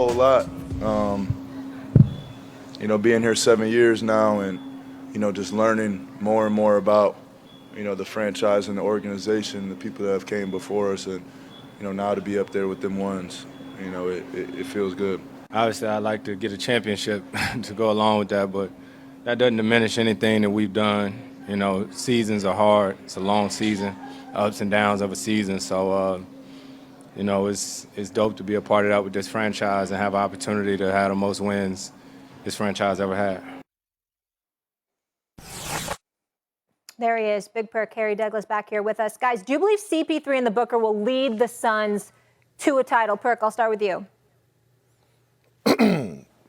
whole lot. Being here 7 years now and, just learning more and more about, the franchise and the organization, the people that have came before us, and, now to be up there with them ones, it feels good. Obviously, I'd like to get a championship to go along with that, but that doesn't diminish anything that we've done. Seasons are hard. It's a long season, ups and downs of a season. So, it's dope to be a part of that with this franchise and have an opportunity to have the most wins this franchise ever had. There he is, Big Prayer Kerry Douglas back here with us. Guys, do you believe CP3 and the Booker will lead the Suns to a title? Perk, I'll start with you.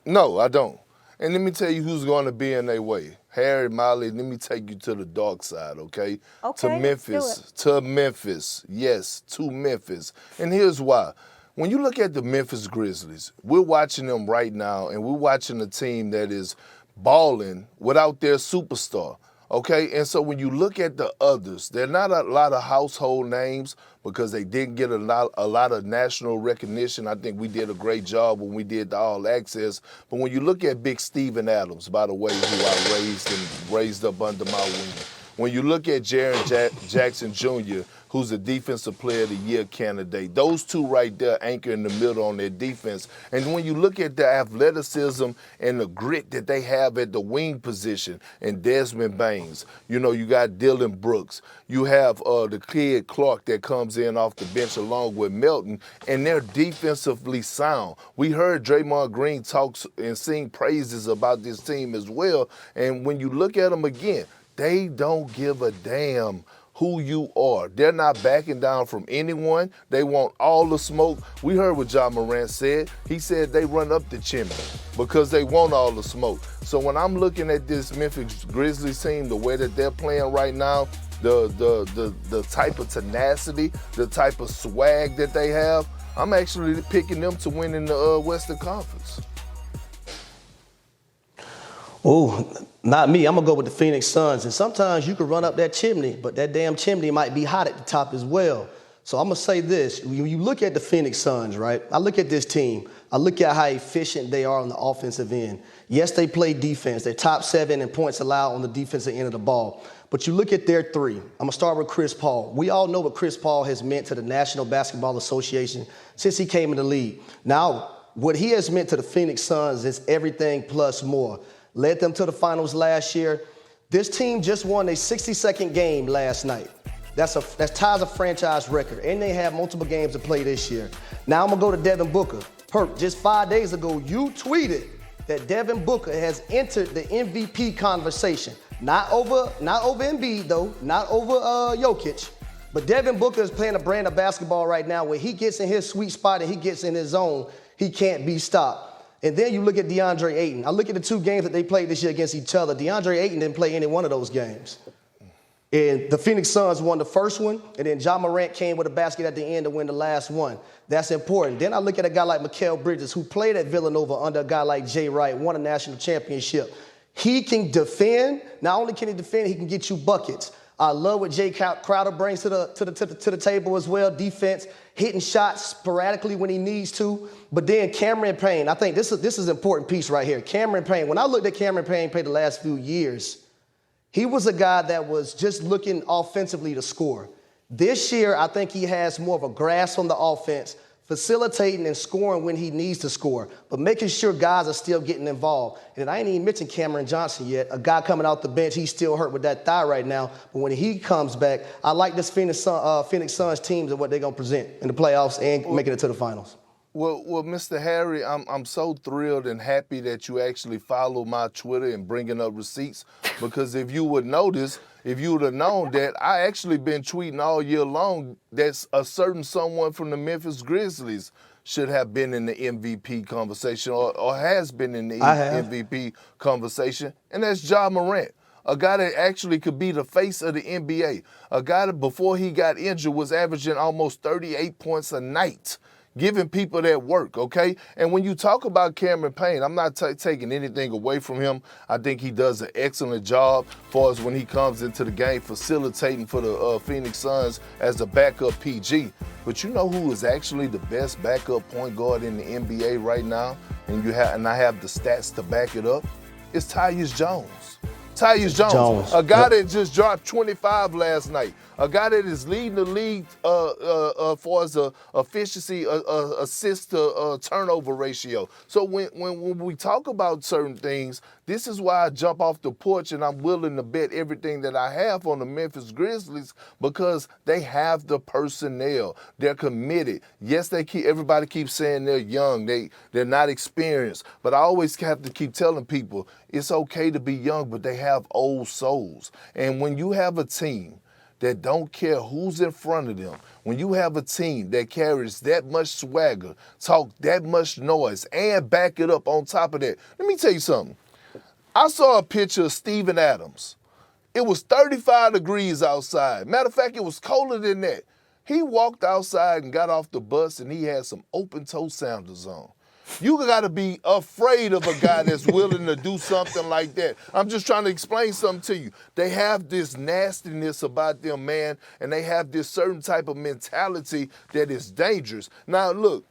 No, I don't. And let me tell you who's going to be in their way. Harry, Molly, let me take you to the dark side, okay? Okay, to Memphis. To Memphis. Yes, to Memphis. And here's why. When you look at the Memphis Grizzlies, we're watching them right now, and we're watching a team that is balling without their superstar. Okay, and so when you look at the others, they're not a lot of household names because they didn't get a lot of national recognition. I think we did a great job when we did the All Access. But when you look at Big Steven Adams, by the way, who I raised up under my wing. When you look at Jaren Jackson Jr., who's a Defensive Player of the Year candidate, those two right there anchor in the middle on their defense. And when you look at the athleticism and the grit that they have at the wing position, and Desmond Baines, you got Dylan Brooks, you have the kid Clark that comes in off the bench along with Melton, and they're defensively sound. We heard Draymond Green talk and sing praises about this team as well, and when you look at them again, they don't give a damn who you are. They're not backing down from anyone. They want all the smoke. We heard what Ja Morant said. He said they run up the chimney because they want all the smoke. So when I'm looking at this Memphis Grizzlies team, the way that they're playing right now, the type of tenacity, the type of swag that they have, I'm actually picking them to win in the Western Conference. Oh, not me. I'm going to go with the Phoenix Suns. And sometimes you can run up that chimney, but that damn chimney might be hot at the top as well. So I'm going to say this. When you look at the Phoenix Suns, right, I look at this team. I look at how efficient they are on the offensive end. Yes, they play defense. They're top 7 in points allowed on the defensive end of the ball. But you look at their three. I'm going to start with Chris Paul. We all know what Chris Paul has meant to the National Basketball Association since he came in the league. Now, what he has meant to the Phoenix Suns is everything plus more. Led them to the finals last year. This team just won a 60-second game last night. That ties a franchise record, and they have multiple games to play this year. Now I'm gonna go to Devin Booker. Perk, just 5 days ago, you tweeted that Devin Booker has entered the MVP conversation. Not over Embiid though, not over Jokic, but Devin Booker is playing a brand of basketball right now where he gets in his sweet spot and he gets in his zone. He can't be stopped. And then you look at DeAndre Ayton. I look at the 2 games that they played this year against each other. DeAndre Ayton didn't play any one of those games. And the Phoenix Suns won the first one, and then Ja Morant came with a basket at the end to win the last one. That's important. Then I look at a guy like Mikal Bridges, who played at Villanova under a guy like Jay Wright, won a national championship. He can defend. Not only can he defend, he can get you buckets. I love what Jay Crowder brings to the table as well. Defense, hitting shots sporadically when he needs to. But then Cameron Payne, I think this is an important piece right here. Cameron Payne, when I looked at Cameron Payne play the last few years, he was a guy that was just looking offensively to score. This year, I think he has more of a grasp on the offense, facilitating and scoring when he needs to score, but making sure guys are still getting involved. And I ain't even mentioned Cameron Johnson yet, a guy coming out the bench. He's still hurt with that thigh right now, but when he comes back, I like this Phoenix Suns teams and what they're going to present in the playoffs and making it to the finals. Well, Mr. Harry, I'm so thrilled and happy that you actually follow my Twitter and bringing up receipts, because if you would notice, if you would have known that I actually been tweeting all year long that a certain someone from the Memphis Grizzlies should have been in the MVP conversation or has been in the MVP conversation, and that's Ja Morant. A guy that actually could be the face of the NBA. A guy that before he got injured was averaging almost 38 points a night. giving people that work, okay? And when you talk about Cameron Payne, I'm not taking anything away from him. I think he does an excellent job for us when he comes into the game, facilitating for the Phoenix Suns as a backup PG. But you know who is actually the best backup point guard in the NBA right now? And I have the stats to back it up. It's Tyus Jones. Tyus Jones, a guy that just dropped 25 last night, a guy that is leading the league for his efficiency, assist to turnover ratio. So when we talk about certain things, this is why I jump off the porch and I'm willing to bet everything that I have on the Memphis Grizzlies, because they have the personnel. They're committed. Yes, everybody keeps saying they're young, they're not experienced, but I always have to keep telling people it's okay to be young, but they have old souls. And when you have a team that don't care who's in front of them, when you have a team that carries that much swagger, talk that much noise, and back it up on top of that, let me tell you something. I saw a picture of Steven Adams. It was 35 degrees outside. Matter of fact, it was colder than that. He walked outside and got off the bus and he had some open-toe sandals on. You got to be afraid of a guy that's willing to do something like that. I'm just trying to explain something to you. They have this nastiness about them, man, and they have this certain type of mentality that is dangerous. Now, look,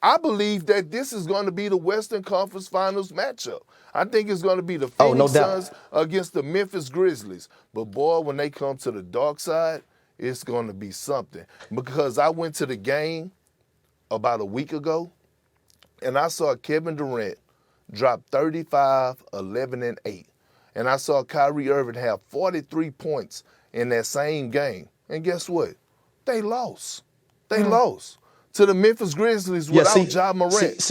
I believe that this is going to be the Western Conference Finals matchup. I think it's going to be the Phoenix Suns against the Memphis Grizzlies. But, boy, when they come to the dark side, it's going to be something. Because I went to the game about a week ago, and I saw Kevin Durant drop 35, 11, and 8. And I saw Kyrie Irving have 43 points in that same game. And guess what? They lost. They lost to the Memphis Grizzlies without Ja Morant.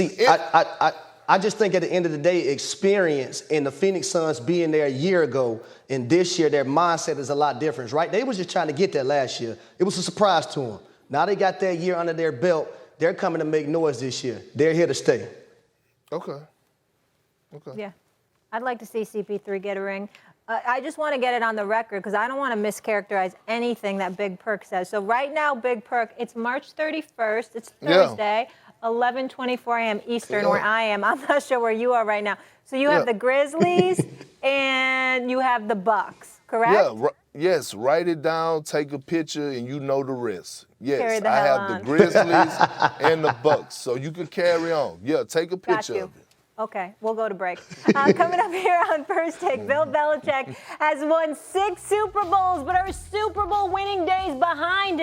I just think at the end of the day, experience and the Phoenix Suns being there a year ago and this year, their mindset is a lot different, right? They was just trying to get that last year. It was a surprise to them. Now they got that year under their belt. They're coming to make noise this year. They're here to stay. Okay. Yeah. I'd like to see CP3 get a ring. I just want to get it on the record because I don't want to mischaracterize anything that Big Perk says. So right now, Big Perk, it's March 31st. It's Thursday, 11:24 a.m. Eastern, where I am. I'm not sure where you are right now. So you have the Grizzlies and you have the Bucks, correct? Yeah. Yes, write it down, take a picture, and you know the rest. Yes, I have the Grizzlies and the Bucks, so you can carry on. Yeah, take a picture of it. Okay, we'll go to break. Coming up here on First Take, Bill Belichick has won 6 Super Bowls, but are Super Bowl winning days behind him.